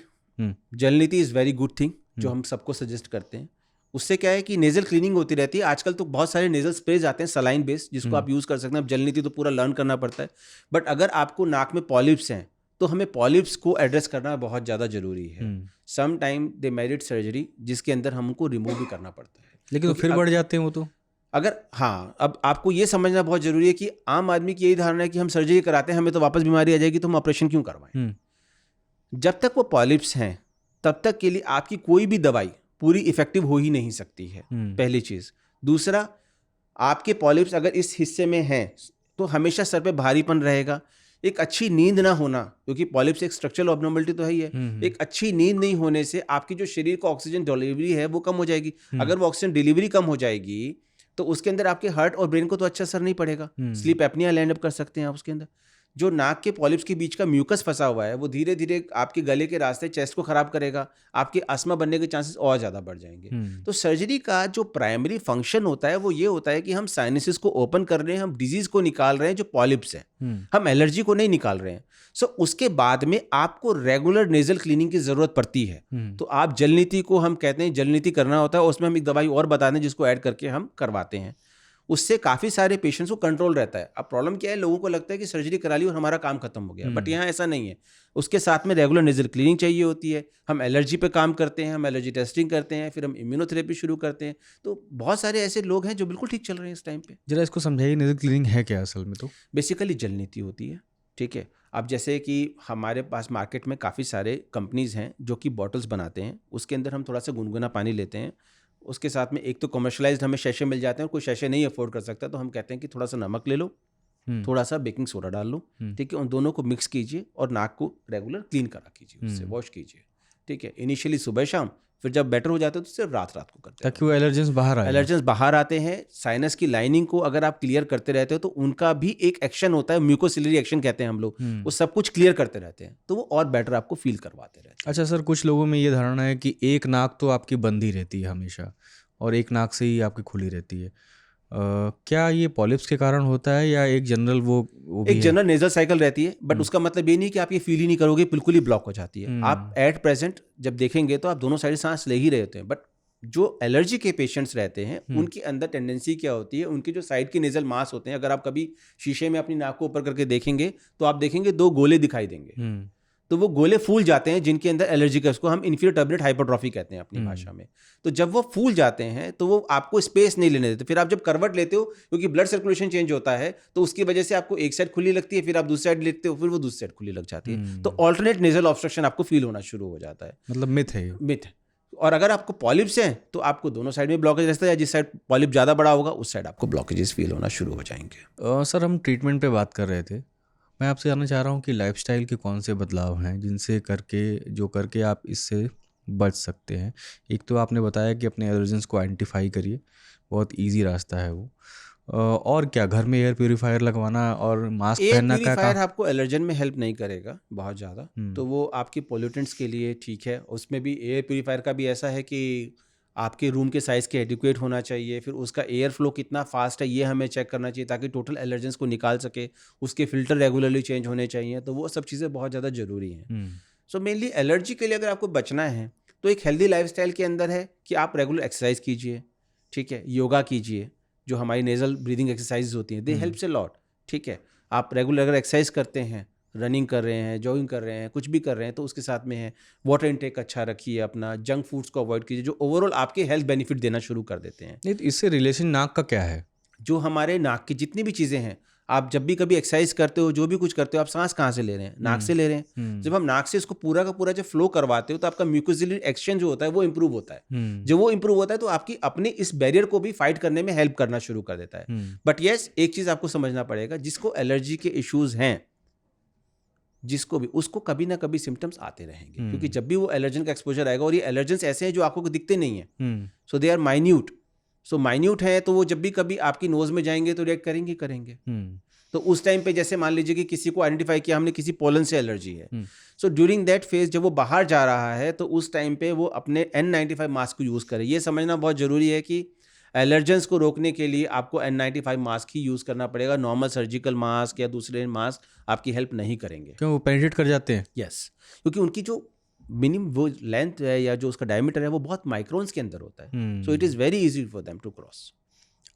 जलनीति इज़ वेरी गुड थिंग जो हम सबको सजेस्ट करते हैं। उससे क्या है कि नेजल क्लीनिंग होती रहती है। आजकल तो बहुत सारे नेजल स्प्रेज आते हैं सलाइन बेस्ड, जिसको आप यूज़ कर सकते हैं। अब जलनीति तो पूरा लर्न करना पड़ता है, बट अगर आपको नाक में पॉलिप्स हैं तो हमें पॉलिप्स को एड्रेस करना बहुत ज़्यादा ज़रूरी है। सम टाइम दे मेरिट सर्जरी, जिसके अंदर हमको रिमूव भी करना पड़ता है। लेकिन फिर बढ़ जाते हैं वो तो। अगर हाँ, अब आपको ये समझना बहुत ज़रूरी है कि आम आदमी की यही धारणा है कि हम सर्जरी कराते हैं हमें तो वापस बीमारी आ जाएगी तो हम ऑपरेशन क्यों करवाएं। जब तक वो पॉलिप्स हैं तब तक के लिए आपकी कोई भी दवाई पूरी इफेक्टिव हो ही नहीं सकती है, पहली चीज़। दूसरा, आपके पॉलिप्स अगर इस हिस्से में हैं तो हमेशा सर पे भारीपन रहेगा। एक अच्छी नींद ना होना, क्योंकि पॉलिप्स एक स्ट्रक्चरल ऑब्नॉर्मलिटी तो है ही है, एक अच्छी नींद नहीं होने से आपकी जो शरीर को ऑक्सीजन डिलीवरी है वो कम हो जाएगी। अगर वो ऑक्सीजन डिलीवरी कम हो जाएगी तो उसके अंदर आपके हार्ट और ब्रेन को तो अच्छा असर नहीं पड़ेगा। स्लीप एपनिया लैंड अप कर सकते हैं आप उसके अंदर। जो नाक के पॉलिप्स के बीच का म्यूकस फंसा हुआ है वो धीरे धीरे आपके गले के रास्ते चेस्ट को खराब करेगा, आपके अस्थमा बनने के चांसेस और ज़्यादा बढ़ जाएंगे। तो सर्जरी का जो प्राइमरी फंक्शन होता है वो ये होता है कि हम साइनसेस को ओपन कर रहे हैं, हम डिजीज को निकाल रहे हैं जो पॉलिप्स हैं, हम एलर्जी को नहीं निकाल रहे हैं। सो उसके बाद में आपको रेगुलर नेजल क्लीनिंग की ज़रूरत पड़ती है। तो आप जलनीति को, हम कहते हैं जलनीति करना होता है, उसमें हम एक दवाई और बता दें जिसको ऐड करके हम करवाते हैं। उससे काफ़ी सारे पेशेंट्स को कंट्रोल रहता है। अब प्रॉब्लम क्या है, लोगों को लगता है कि सर्जरी करा ली और हमारा काम खत्म हो गया, बट यहाँ ऐसा नहीं है। उसके साथ में रेगुलर नेजल क्लीनिंग चाहिए होती है। हम एलर्जी पे काम करते हैं, हम एलर्जी टेस्टिंग करते हैं, फिर हम इम्यूनोथेरेपी शुरू करते हैं। तो बहुत सारे ऐसे लोग हैं जो बिल्कुल ठीक चल रहे हैं इस टाइम पे। जरा इसको समझाइए, नेजल क्लीनिंग है क्या असल में? तो बेसिकली जलनीति होती है, ठीक है। अब जैसे कि हमारे पास मार्केट में काफ़ी सारे कंपनीज़ हैं जो कि बॉटल्स बनाते हैं, उसके अंदर हम थोड़ा सा गुनगुना पानी लेते हैं, उसके साथ में एक तो कमर्शलाइज्ड हमें शैशे मिल जाते हैं और कोई शैशे नहीं अफोर्ड कर सकता तो हम कहते हैं कि थोड़ा सा नमक ले लो, थोड़ा सा बेकिंग सोडा डाल लो, ठीक है। उन दोनों को मिक्स कीजिए और नाक को रेगुलर क्लीन करा कीजिए, उससे वॉश कीजिए, ठीक है। इनिशियली सुबह शाम, फिर जब बेटर हो जाते हैं तो सिर्फ रात को करते हैं, ताकि वो एलर्जेंस बाहर आए। एलर्जेंस बाहर आते हैं। साइनस की लाइनिंग को अगर आप क्लियर करते रहते हो तो उनका भी एक एक्शन होता है, म्यूकोसिलरी एक्शन कहते हैं हम लोग, वो सब कुछ क्लियर करते रहते हैं तो वो और बेटर आपको फील करवाते रहते हैं। अच्छा सर, कुछ लोगों में ये धारणा है कि एक नाक तो आपकी बंद ही रहती है हमेशा और एक नाक से ही आपकी खुली रहती है। क्या ये पॉलिप्स के कारण होता है या एक जनरल वो एक जनरल नेजल साइकिल रहती है, बट उसका मतलब ये नहीं कि आप ये फील ही नहीं करोगे, बिल्कुल ही ब्लॉक हो जाती है। आप एट प्रेजेंट जब देखेंगे तो आप दोनों साइड सांस ले ही रहे होते हैं, बट जो एलर्जी के पेशेंट्स रहते हैं उनके अंदर टेंडेंसी क्या होती है, उनके जो साइड के नेजल मास होते हैं, अगर आप कभी शीशे में अपनी नाक को ऊपर करके देखेंगे तो आप देखेंगे 2 गोले दिखाई देंगे। तो वो गोले फूल जाते हैं जिनके अंदर एलर्जी का, उसको हम इन्फीरियर टर्बुलेंट हाइपरट्रॉफी कहते हैं अपनी भाषा में। तो जब वो फूल जाते हैं तो वो आपको स्पेस नहीं लेने देते। फिर आप जब करवट लेते हो, क्योंकि ब्लड सर्कुलेशन चेंज होता है, तो उसकी वजह से आपको एक साइड खुली लगती है, फिर आप दूसरी साइड लेते हो, फिर वो दूसरी साइड खुली लग जाती है। तो ऑल्टरनेट नेजल ऑब्स्ट्रक्शन आपको फील होना शुरू हो जाता है। मतलब मिथ है ये। मिथ है। और अगर आपको पॉलिप्स हैं तो आपको दोनों साइड में ब्लॉकेज रहता है, या जिस साइड पॉलिप ज़्यादा बड़ा होगा उस साइड आपको ब्लॉकेजेस फील होना शुरू हो जाएंगे। सर हम ट्रीटमेंट पे बात कर रहे थे, मैं आपसे जानना चाह रहा हूँ कि लाइफस्टाइल के कौन से बदलाव हैं जिनसे करके आप इससे बच सकते हैं। एक तो आपने बताया कि अपने एलर्जेंस को आइडेंटिफाई करिए, बहुत इजी रास्ता है वो। और क्या, घर में एयर प्योरीफायर लगवाना और मास्क एयर पहनना का प्यूरीफायर आपको एलर्जन में हेल्प नहीं करेगा बहुत ज़्यादा, हम्म, तो वो आपके पोल्यूटेंट्स के लिए ठीक है। उसमें भी एयर प्यूरीफायर का भी ऐसा है कि आपके रूम के साइज़ के एडिक्वेट होना चाहिए, फिर उसका एयर फ्लो कितना फास्ट है ये हमें चेक करना चाहिए ताकि टोटल एलर्जेंस को निकाल सके। उसके फिल्टर रेगुलरली चेंज होने चाहिए, तो वो सब चीज़ें बहुत ज़्यादा ज़रूरी हैं। सो मेनली एलर्जी के लिए अगर आपको बचना है तो एक हेल्दी लाइफस्टाइल के अंदर है कि आप रेगुलर एक्सरसाइज कीजिए, ठीक है, योगा कीजिए, जो हमारी नेजल ब्रीदिंग एक्सरसाइज होती हैं, दे हेल्प्स अ लॉट, ठीक है। आप रेगुलर अगर एक्सरसाइज करते हैं, रनिंग कर रहे हैं, जॉगिंग कर रहे हैं, कुछ भी कर रहे हैं, तो उसके साथ में है वाटर इनटेक अच्छा रखिए अपना, जंक फूड्स को अवॉइड कीजिए जो ओवरऑल आपके हेल्थ बेनिफिट देना शुरू कर देते हैं। नहीं तो इससे रिलेशन नाक का क्या है? जो हमारे नाक की जितनी भी चीज़ें हैं, आप जब भी कभी एक्सरसाइज करते हो, जो भी कुछ करते हो, आप सांस कहाँ से ले रहे हैं? नाक से ले रहे हैं। जब हम नाक से इसको पूरा का पूरा जब फ्लो करवाते हो तो आपका म्यूकोसिलरी एक्सचेंज जो होता है वो इंप्रूव होता है। जब वो इंप्रूव होता है तो आपकी अपनी इस बैरियर को भी फाइट करने में हेल्प करना शुरू कर देता है। बट येस, एक चीज़ आपको समझना पड़ेगा, जिसको एलर्जी के इश्यूज हैं, जिसको भी, उसको कभी ना कभी सिम्टम्स आते रहेंगे, क्योंकि जब भी वो एलर्जन का एक्सपोजर आएगा, और ये एलर्जेंस ऐसे हैं जो आंखों को दिखते नहीं है, so they are minute. So minute है तो वो जब भी कभी आपकी नोज में जाएंगे तो रिएक्ट करेंगे। तो उस टाइम पे जैसे मान लीजिए कि किसी को आइडेंटिफाई किया हमने, किसी पोलन से एलर्जी है, सो ड्यूरिंग दैट फेज जब वो बाहर जा रहा है तो उस टाइम पे वो अपने N95 मास्क को यूज़ करे। ये समझना बहुत ज़रूरी है कि एलर्जेंस को रोकने के लिए आपको N95 मास्क ही यूज़ करना पड़ेगा। नॉर्मल सर्जिकल मास्क या दूसरे मास्क आपकी हेल्प नहीं करेंगे। क्यों, वो पेनिट्रेट कर जाते हैं? यस, क्योंकि उनकी जो मिनिमम वो लेंथ है या जो उसका डायमीटर है वो बहुत माइक्रोन्स के अंदर होता है। So it is very easy for them to cross.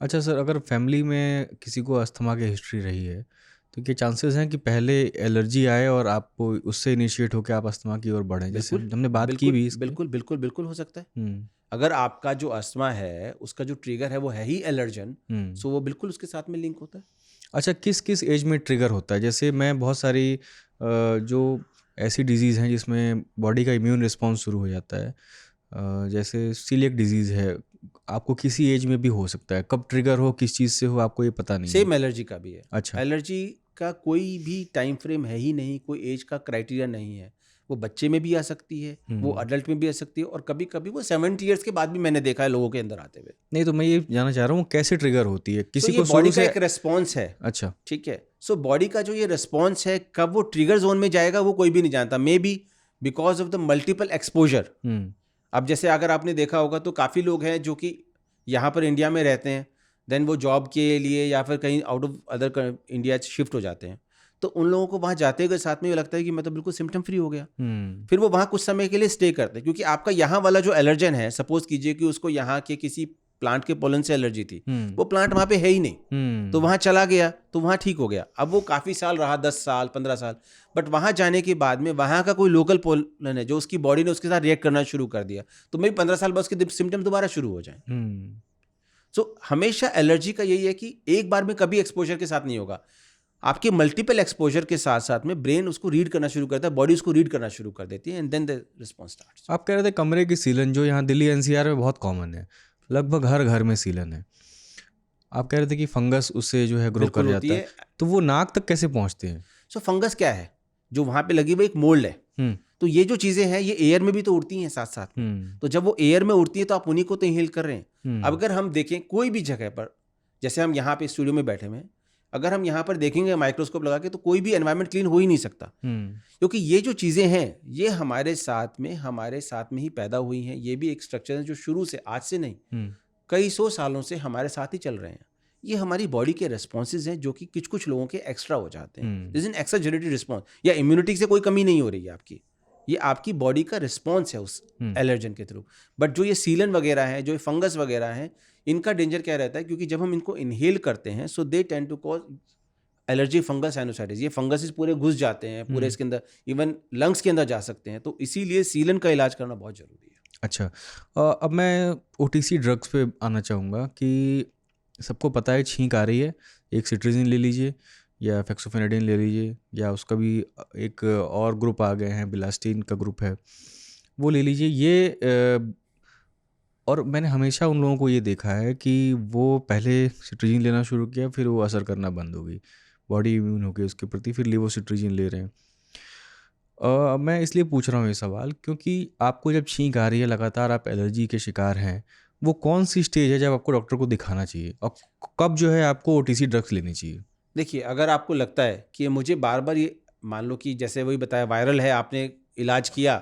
अच्छा सर, अगर फैमिली में किसी को अस्थमा की हिस्ट्री रही है तो क्या चांसेस हैं कि पहले एलर्जी आए और आपको उससे इनिशिएट होकर आप अस्थमा की ओर बढ़ें, जैसे हमने बात की भी? बिल्कुल हो सकता है। अगर आपका जो अस्थमा है उसका जो ट्रिगर है वो है ही एलर्जन, सो वो बिल्कुल उसके साथ में लिंक होता है। अच्छा, किस किस एज में ट्रिगर होता है? जैसे मैं बहुत सारी जो ऐसी डिजीज़ हैं जिसमें बॉडी का इम्यून रिस्पॉन्स शुरू हो जाता है, जैसे सीलिएक डिजीज़ है, आपको किसी एज में भी हो सकता है। कब ट्रिगर हो, किस चीज़ से हो, आपको ये पता नहीं है। सेम एलर्जी का भी है। अच्छा, एलर्जी का कोई भी टाइम फ्रेम है ही नहीं, कोई एज का क्राइटेरिया नहीं है। वो बच्चे में भी आ सकती है, वो अडल्ट में भी आ सकती है, और कभी कभी वो 70 ईयर्स के बाद भी मैंने देखा है लोगों के अंदर आते हुए। नहीं तो मैं ये जानना चाह रहा हूँ कैसे ट्रिगर होती है किसी को? बॉडी का एक रेस्पॉन्स है। अच्छा, ठीक है। सो बॉडी का जो ये रेस्पॉन्स है, कब वो ट्रिगर जोन में जाएगा वो कोई भी नहीं जानता। May be because of the multiple exposure. अब जैसे अगर आपने देखा होगा तो काफ़ी लोग हैं जो कि यहाँ पर इंडिया में रहते हैं, देन वो जॉब के लिए या फिर कहीं out of other India shift हो जाते हैं, तो उन लोगों को वहाँ जाते हुए साथ में ये लगता है कि मैं तो बिल्कुल सिम्टम फ्री हो गया। फिर वो वहाँ कुछ समय के लिए स्टे करते हैं, क्योंकि आपका यहाँ वाला जो एलर्जन है, सपोज कीजिए कि उसको यहाँ के किसी प्लांट के पोलन से एलर्जी थी, वो प्लांट वहाँ पे है ही नहीं, तो वहाँ चला गया तो वहाँ ठीक हो गया। अब वो काफ़ी साल रहा, 10 साल 15 साल, बट वहाँ जाने के बाद में वहाँ का कोई लोकल पोलन है जो उसकी बॉडी ने उसके साथ रिएक्ट करना शुरू कर दिया, तो मेरी 15 साल बाद उसके सिम्टम दोबारा शुरू हो जाए। सो हमेशा एलर्जी का यही है कि एक बार में कभी एक्सपोजर के साथ नहीं होगा, आपके मल्टीपल एक्सपोजर के साथ साथ में ब्रेन उसको रीड करना शुरू करता है, बॉडी उसको रीड करना शुरू कर देती है, and then the response starts. आप कह रहे थे कमरे की सीलन, जो यहाँ दिल्ली एनसीआर में बहुत कॉमन है, लगभग हर घर में सीलन है। आप कह रहे थे कि फंगस उससे जो है ग्रो कर जाता है, तो वो नाक तक कैसे पहुँचते हैं? सो फंगस क्या है, जो वहाँ पे लगी हुई एक मोल्ड है, तो ये जो चीज़ें हैं ये एयर में भी तो उड़ती हैं साथ साथ में। तो जब वो एयर में उड़ती है तो आप उन्हीं को तो इनहेल कर रहे हैं। अब अगर हम देखें कोई भी जगह पर, जैसे हम यहाँ पे स्टूडियो में बैठे हुए हैं, अगर हम यहाँ पर देखेंगे माइक्रोस्कोप लगा के, तो कोई भी एनवायरनमेंट क्लीन हो ही नहीं सकता, क्योंकि ये जो चीज़ें हैं ये हमारे साथ में ही पैदा हुई हैं। ये भी एक स्ट्रक्चर है जो शुरू से, आज से नहीं, कई 100 सालों से हमारे साथ ही चल रहे हैं। ये हमारी बॉडी के रेस्पॉन्सेज हैं जो कि कुछ लोगों के एक्स्ट्रा हो जाते हैं। दिस इज एन एक्सैजरेटेड रिस्पॉन्स, या इम्यूनिटी से कोई कमी नहीं हो रही है आपकी, ये आपकी बॉडी का रिस्पॉन्स है उस एलर्जन के थ्रू। बट जो ये सीलन वगैरह है, जो ये फंगस वगैरह हैं, इनका डेंजर क्या रहता है, क्योंकि जब हम इनको इनहेल करते हैं, so they tend to cause allergy fungus sinusitis, ये फंगसेस पूरे घुस जाते हैं पूरे इसके अंदर, इवन लंग्स के अंदर जा सकते हैं, तो इसीलिए सीलन का इलाज करना बहुत ज़रूरी है। अच्छा, अब मैं ओटीसी ड्रग्स पे आना चाहूँगा कि सबको पता है छींक आ रही है, एक सिट्रीजिन ले लीजिए या फेक्सोफेनाडिन ले लीजिए, या उसका भी एक और ग्रुप आ गए हैं, बिलास्टिन का ग्रुप है, वो ले लीजिए। और मैंने हमेशा उन लोगों को ये देखा है कि वो पहले सिट्रीजिन लेना शुरू किया, फिर वो असर करना बंद हो गई, बॉडी इम्यून हो गई उसके प्रति, फिर लेवोसिट्रीजिन ले रहे हैं। मैं इसलिए पूछ रहा हूँ ये सवाल क्योंकि आपको जब छींक आ रही है, लगातार आप एलर्जी के शिकार हैं, वो कौन सी स्टेज है जब आपको डॉक्टर को दिखाना चाहिए, और कब जो है आपको ओटीसी ड्रग्स लेनी चाहिए? देखिए, अगर आपको लगता है कि मुझे बार बार ये, मान लो कि जैसे वही बताया वायरल है, आपने इलाज किया,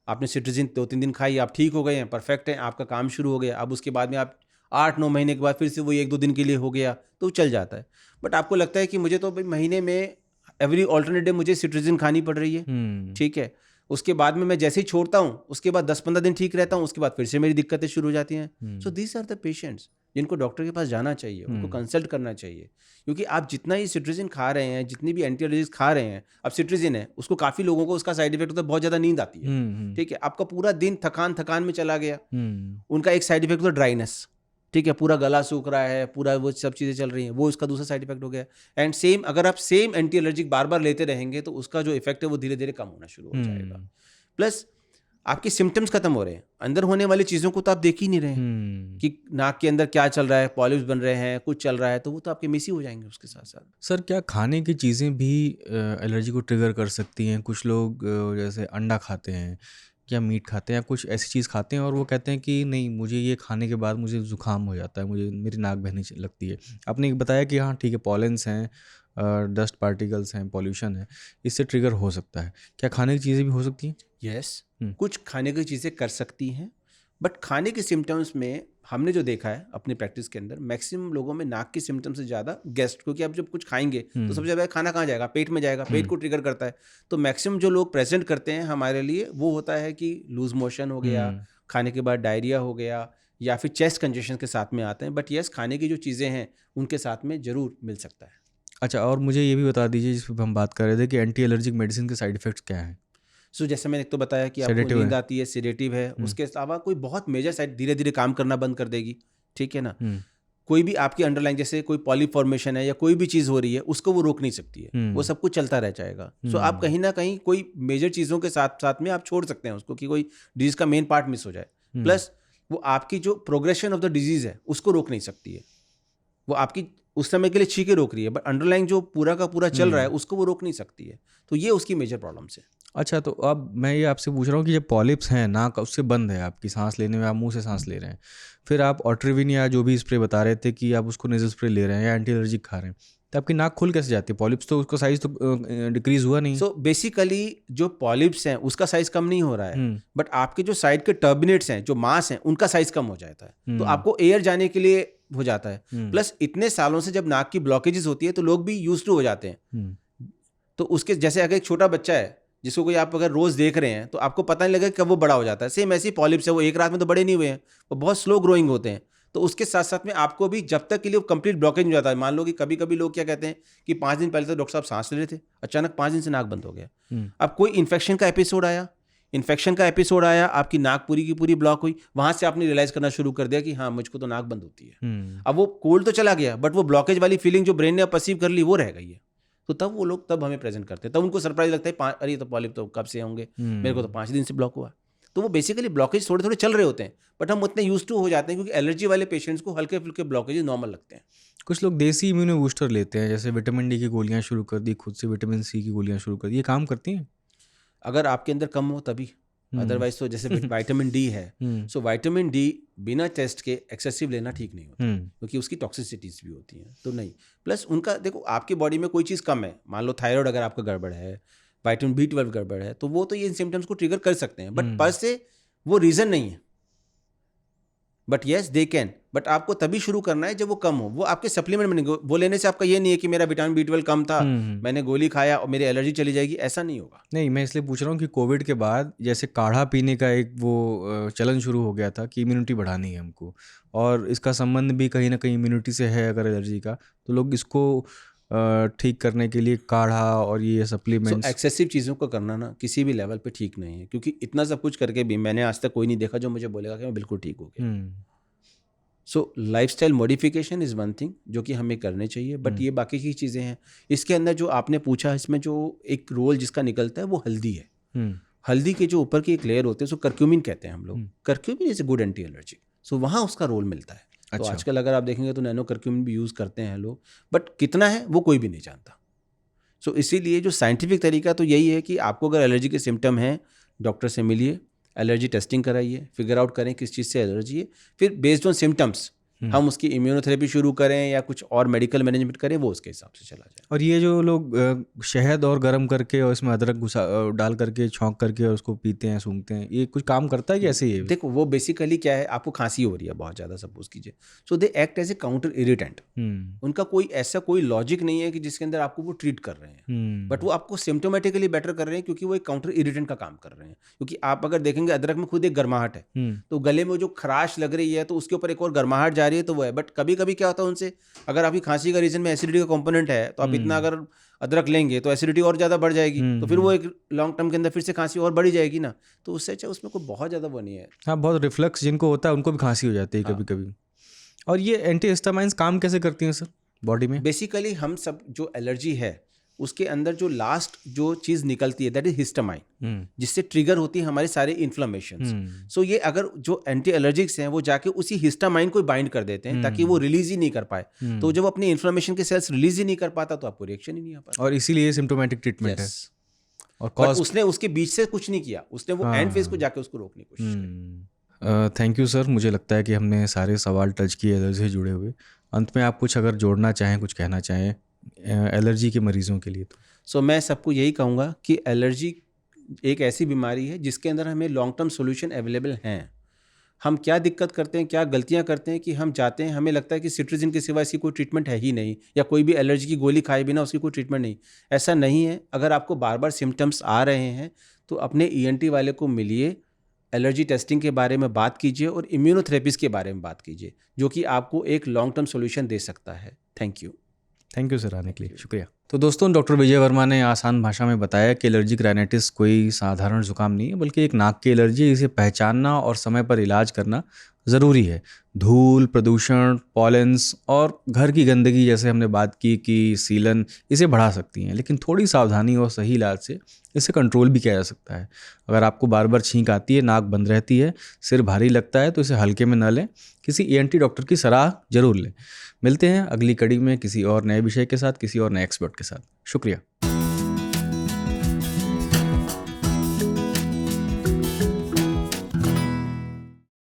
आपने सिट्रीजिन 2-3 दिन खाई, आप ठीक हो गए हैं, परफेक्ट है, आपका काम शुरू हो गया, अब उसके बाद में आप 8-9 महीने के बाद फिर से वही 1-2 दिन के लिए हो गया तो चल जाता है। बट आपको लगता है कि मुझे तो भाई महीने में एवरी ऑल्टरनेट डे मुझे सिट्रीजिन खानी पड़ रही है, ठीक है, उसके बाद में मैं जैसे ही छोड़ता हूँ उसके बाद 10-15 दिन ठीक रहता हूँ, उसके बाद फिर से मेरी दिक्कतें शुरू हो जाती हैं। So these are the patients जिनको डॉक्टर के पास जाना चाहिए, उनको कंसल्ट करना चाहिए, क्योंकि आप जितना ही सिट्रीजिन खा रहे हैं, जितनी भी एंटी एलर्जीज खा रहे हैं, अब सिट्रीजिन है उसको काफ़ी लोगों को उसका साइड इफेक्ट होता है, बहुत ज़्यादा नींद आती है, ठीक है, आपका पूरा दिन थकान में चला गया। उनका एक साइड इफेक्ट होता है ड्राइनेस, ठीक है, पूरा गला सूख रहा है, पूरा वो सब चीज़ें चल रही हैं, वो उसका दूसरा साइड इफेक्ट हो गया। एंड सेम अगर आप सेम एंटी एलर्जिक बार बार लेते रहेंगे तो उसका जो इफेक्ट है वो धीरे धीरे कम होना शुरू हो जाएगा। प्लस आपके सिम्टम्स खत्म हो रहे हैं, अंदर होने वाली चीज़ों को तो आप देख ही नहीं रहे हैं कि नाक के अंदर क्या चल रहा है, पॉलिप्स बन रहे हैं, कुछ चल रहा है, तो वो तो आपके मिस ही हो जाएंगे उसके साथ साथ। सर, क्या खाने की चीज़ें भी एलर्जी को ट्रिगर कर सकती हैं? कुछ लोग जैसे अंडा खाते हैं या मीट खाते हैं या कुछ ऐसी चीज़ खाते हैं और वो कहते हैं कि नहीं, मुझे ये खाने के बाद मुझे ज़ुकाम हो जाता है, मुझे मेरी नाक बहने लगती है। आपने बताया कि हाँ ठीक है, पॉलेंस हैं, डस्ट पार्टिकल्स हैं, पॉल्यूशन है, इससे ट्रिगर हो सकता है। क्या खाने की चीज़ें भी हो सकती हैं? यस, कुछ खाने की चीज़ें कर सकती हैं, बट खाने के सिम्टम्स में हमने जो देखा है अपनी प्रैक्टिस के अंदर, मैक्सिमम लोगों में नाक के सिम्टम्स से ज़्यादा गैस्ट, क्योंकि आप जब कुछ खाएंगे तो सबसे ज़्यादा खाना कहाँ जाएगा, पेट में जाएगा, पेट को ट्रिगर करता है। तो मैक्सिमम जो लोग प्रेजेंट करते हैं हमारे लिए वो होता है कि लूज मोशन हो गया, खाने के बाद डायरिया हो गया, या फिर चेस्ट कंजेशन के साथ में आते हैं। बट यस, खाने की जो चीज़ें हैं उनके साथ में ज़रूर मिल सकता है। अच्छा, और मुझे ये भी बता दीजिए, जिस पर हम बात कर रहे थे, कि एंटी एलर्जिक मेडिसिन के साइड इफ़ेक्ट्स क्या हैं? सो जैसे मैंने एक तो बताया कि आपको सेडेटिव नींद है। आती है, सेडेटिव है, उसके अलावा कोई बहुत मेजर साइड धीरे धीरे काम करना बंद कर देगी, ठीक है ना। कोई भी आपकी अंडरलाइन जैसे कोई पॉली फॉर्मेशन है या कोई भी चीज़ हो रही है उसको वो रोक नहीं सकती है, वो सब कुछ चलता रह जाएगा। सो आप कहीं ना कहीं कोई मेजर चीज़ों के साथ साथ में आप छोड़ सकते हैं उसको कि कोई डिजीज़ का मेन पार्ट मिस हो जाए। प्लस वो आपकी जो प्रोग्रेशन ऑफ द डिजीज़ है उसको रोक नहीं सकती है, वो आपकी उस समय के लिए छींके रोक रही है, बट अंडरलाइन जो पूरा का पूरा चल रहा है उसको वो रोक नहीं सकती है। तो ये उसकी मेजर प्रॉब्लम्स है। अच्छा, तो अब मैं ये आपसे पूछ रहा हूँ कि जब पॉलिप्स हैं, नाक उससे बंद है, आपकी सांस लेने में आप मुंह से सांस ले रहे हैं, फिर आप ऑट्रिविन या जो भी स्प्रे बता रहे थे कि आप उसको नेजल स्प्रे ले रहे हैं या एंटी एलर्जिक खा रहे हैं, तो आपकी नाक खुल कैसे जाती है? पॉलिप्स तो उसका साइज तो डिक्रीज हुआ नहीं। सो बेसिकली जो पॉलिप्स हैं उसका साइज कम नहीं हो रहा है, बट आपके जो साइड के टर्बिनेट्स हैं, जो मास हैं, उनका साइज कम हो जाता है, तो आपको एयर जाने के लिए हो जाता है। प्लस इतने सालों से जब नाक की ब्लॉकेजेस होती है तो लोग भी यूज्ड टू हो जाते हैं। तो उसके जैसे अगर एक छोटा बच्चा है जिसको कोई आप अगर रोज देख रहे हैं तो आपको पता नहीं लगेगा कब वो बड़ा हो जाता है, सेम ऐसी पॉलिप्स है, वो एक रात में तो बड़े नहीं हुए हैं, वो बहुत स्लो ग्रोइंग होते हैं। तो उसके साथ साथ में आपको भी जब तक के लिए कंप्लीट ब्लॉकेज हो जाता है, मान लो कि कभी कभी लोग क्या कहते हैं कि 5 दिन पहले तो डॉक्टर साहब सांस ले रहे थे, अचानक 5 दिन से नाक बंद हो गया। अब कोई इन्फेक्शन का एपिसोड आया, आपकी नाक पूरी की पूरी ब्लॉक हुई, वहां से आपने रियलाइज करना शुरू कर दिया कि हाँ मुझको तो नाक बंद होती है। अब वो कोल्ड तो चला गया, बट वो ब्लॉकेज वाली फीलिंग जो ब्रेन ने परसीव कर ली वो रह गई है। तो तब वो लोग तब हमें प्रेजेंट करते हैं, तब उनको सरप्राइज लगता है, अरे ये तो पॉलिप तो कब से होंगे, मेरे को तो 5 दिन से ब्लॉक हुआ। तो वो बेसिकली ब्लॉकेज थोड़े थोड़े चल रहे होते हैं, बट हम उतने यूज टू हो जाते हैं क्योंकि एलर्जी वाले पेशेंट्स को हल्के फुल्के ब्लॉकेज नॉर्मल लगते हैं। कुछ लोग देसी इम्यूनो बूस्टर लेते हैं, जैसे विटामिन डी की गोलियां शुरू कर दी, खुद से विटामिन सी की गोलियां शुरू कर दी, ये काम करती हैं? अगर आपके अंदर कम हो तभी, अदरवाइज तो जैसे विटामिन डी है, सो विटामिन डी बिना टेस्ट के एक्सेसिव लेना ठीक नहीं होता, क्योंकि उसकी टॉक्सिसिटीज भी होती हैं, तो नहीं। प्लस उनका देखो, आपकी बॉडी में कोई चीज़ कम है, मान लो थायराइड अगर आपका गड़बड़ है, विटामिन B12 गड़बड़ है, तो वो तो ये इन सिम्टम्स को ट्रिगर कर सकते हैं, बट पर से वो रीज़न नहीं है। But yes they can, but आपको तभी शुरू करना है जब वो कम हो। वो आपके सप्लीमेंट में नहीं, वो लेने से आपका ये नहीं है कि मेरा विटामिन B12 कम था, मैंने गोली खाया और मेरी एलर्जी चली जाएगी, ऐसा नहीं होगा। नहीं, मैं इसलिए पूछ रहा हूँ कि कोविड के बाद जैसे काढ़ा पीने का एक वो चलन शुरू हो गया था कि इम्यूनिटी बढ़ानी है हमको, और इसका संबंध भी कहीं ना कहीं इम्यूनिटी से है, अगर एलर्जी का, तो लोग इसको ठीक करने के लिए काढ़ा और ये सप्लीमेंट्स। एक्सेसिव चीज़ों को करना ना किसी भी लेवल पे ठीक नहीं है, क्योंकि इतना सब कुछ करके भी मैंने आज तक कोई नहीं देखा जो मुझे बोलेगा कि मैं बिल्कुल ठीक हो गया। So lifestyle modification is one thing जो कि हमें करने चाहिए, बट ये बाकी की चीज़ें हैं। इसके अंदर जो आपने पूछा, इसमें जो एक रोल जिसका निकलता है वो हल्दी है। हल्दी के जो ऊपर की एक लेयर होती है उसको कर्क्यूमिन कहते हैं हम लोग। Curcumin is a good anti allergy, so वहाँ उसका रोल मिलता है। तो आजकल अगर आप देखेंगे तो नैनो कर्क्यूमिन भी यूज़ करते हैं लोग, बट कितना है वो कोई भी नहीं जानता। सो इसीलिए जो साइंटिफिक तरीका तो यही है कि आपको अगर एलर्जी के सिम्टम हैं, डॉक्टर से मिलिए, एलर्जी टेस्टिंग कराइए, फिगर आउट करें किस चीज़ से एलर्जी है, फिर बेस्ड ऑन सिम्टम्स हम उसकी इम्यूनोथेरेपी शुरू करें या कुछ और मेडिकल मैनेजमेंट करें, वो उसके हिसाब से चला जाए। और ये जो लोग शहद और गर्म करके और इसमें अदरक डाल करके छौंक करके और उसको पीते हैं, सूंघते हैं, ये कुछ काम करता है कि ऐसे ही है? देखो वो बेसिकली क्या है, आपको खांसी हो रही है बहुत ज़्यादा सपोज कीजिए, so they act as a counter irritant. उनका कोई ऐसा कोई लॉजिक नहीं है कि जिसके अंदर आपको वो ट्रीट कर रहे हैं, बट वो आपको सिम्टोमेटिकली बेटर कर रहे हैं क्योंकि वो एक काउंटर इरिटेंट का काम कर रहे हैं। क्योंकि आप अगर देखेंगे अदरक में खुद एक गर्माहट है, तो गले में जो खराश लग रही है तो उसके ऊपर एक और गर्माहट जा रही है, तो वो है। बट कभी कभी क्या होता है उनसे, अगर आपकी खांसी का रीजन में एसिडिटी का कंपोनेंट है तो आप इतना अगर अदरक लेंगे तो एसिडिटी और ज़्यादा बढ़ जाएगी, तो फिर वो एक लॉन्ग टर्म के अंदर फिर से खांसी और बढ़ी जाएगी ना। तो उससे अच्छा उसमें कोई बहुत ज़्यादा वो नहीं है। हाँ, बहुत रिफ्लक्स जिनको होता है उनको भी खांसी हो जाती है कभी कभी। और ये एंटीहिस्टामाइंस काम कैसे करती हैं सर बॉडी में? बेसिकली हम सब जो एलर्जी है उसके अंदर जो लास्ट जो चीज़ निकलती है दैट इज हिस्टामाइन, जिससे ट्रिगर होती है हमारे सारे इन्फ्लेमेशन। सो ये अगर जो एंटी एलर्जिक्स हैं वो जाके उसी हिस्टामाइन को बाइंड कर देते हैं ताकि वो रिलीज ही नहीं कर पाए। तो जब अपनी इन्फ्लेमेशन के सेल्स रिलीज ही नहीं कर पाता तो आपको रिएक्शन ही नहीं आ पाता, और इसीलिए सिम्टोमेटिक ट्रीटमेंट है। और कॉस्ट उसने उसके बीच से कुछ नहीं किया, उसने वो एंड फेज को जाके उसको रोकने की कोशिश की। थैंक यू सर, मुझे लगता है कि हमने सारे सवाल टच किए एलर्जी से जुड़े हुए। अंत में आप कुछ अगर जोड़ना चाहें, कुछ कहना चाहें एलर्जी के मरीजों के लिए तो? सो मैं सबको यही कहूँगा कि एलर्जी एक ऐसी बीमारी है जिसके अंदर हमें लॉन्ग टर्म सोल्यूशन अवेलेबल हैं। हम क्या दिक्कत करते हैं, क्या गलतियां करते हैं कि हम जाते हैं, हमें लगता है कि सिट्रिजिन के सिवा इसकी कोई ट्रीटमेंट है ही नहीं, या कोई भी एलर्जी की गोली खाए बिना उसकी कोई ट्रीटमेंट नहीं। ऐसा नहीं है। अगर आपको बार बार सिम्टम्स आ रहे हैं तो अपने ENT वाले को मिलिए, एलर्जी टेस्टिंग के बारे में बात कीजिए और इम्यूनोथेरेपीज़ के बारे में बात कीजिए, जो कि आपको एक लॉन्ग टर्म सोल्यूशन दे सकता है। थैंक यू सर आने के लिए, शुक्रिया। तो दोस्तों, डॉक्टर विजय वर्मा ने आसान भाषा में बताया कि एलर्जिक राइनाइटिस कोई साधारण जुकाम नहीं है, बल्कि एक नाक की एलर्जी है। इसे पहचानना और समय पर इलाज करना ज़रूरी है। धूल, प्रदूषण, पॉलेंस और घर की गंदगी, जैसे हमने बात की कि सीलन, इसे बढ़ा सकती हैं, लेकिन थोड़ी सावधानी और सही इलाज से इसे कंट्रोल भी किया जा सकता है। अगर आपको बार बार छींक आती है, नाक बंद रहती है, सिर भारी लगता है, तो इसे हल्के में न लें, किसी ENT डॉक्टर की सलाह जरूर लें। मिलते हैं अगली कड़ी में किसी और नए विषय के साथ, किसी और नए एक्सपर्ट के साथ। शुक्रिया।